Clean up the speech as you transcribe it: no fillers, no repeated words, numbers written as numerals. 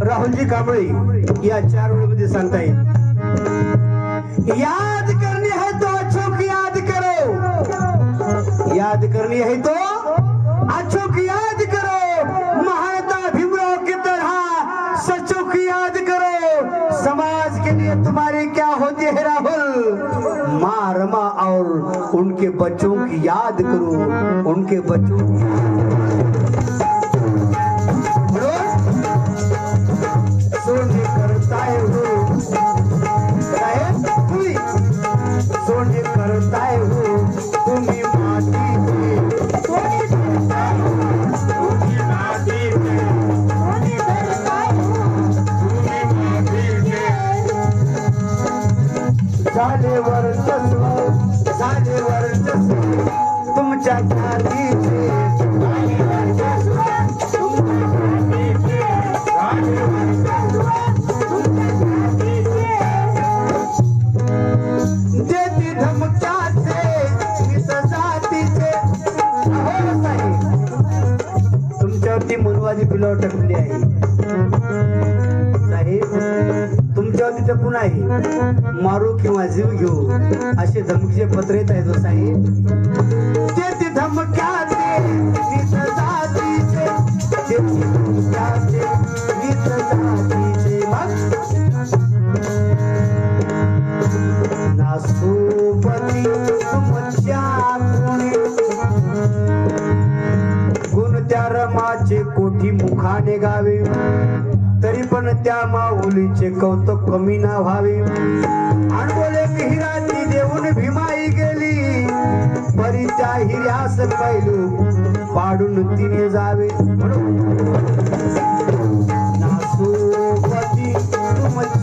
राहुलजी कांबळे या 4 ओळीमध्ये सांगता येईल, याद करनी है तो अच्छों की याद करो, याद करनी है तो अच्छों की याद करो, महानता भीमराव की तरह सच्चों की याद करो। समाज के लिए तुम्हारी क्या होती है राहुल, माँ रमा और उनके बच्चों की याद करो, उनके बच्चों की सोने करता है वो सोने करता है वो तुम्हें माटी में सोने करता है तुम्हें माटी में सोने करता है तुम्हें माटी में झाले वर्चस्व तुमच्या खालीचे देती धमक्याचे जातीचे तुमच्यावरती मनवादी बिलाव टाकलेली आहे साहेब, तुमच्यावरती टपून आहे, मारू किंवा जीव घेऊ असे धमकीचे पत्र येत आहेत साहेब। देती धमक्याचे जातीचे देती धमक्याचे जातीचे नासोबती तुमच्या गुण त्या रमाचे कोठी मुखाने गावे, तरी पण त्या माऊलीचे कौतुक कमी ना व्हावे। अनबोले हिराची देऊन भीमाई गेली, परी त्या हिऱ्यास पैलू पाडून तिने जावे। नासोबती तुमच्या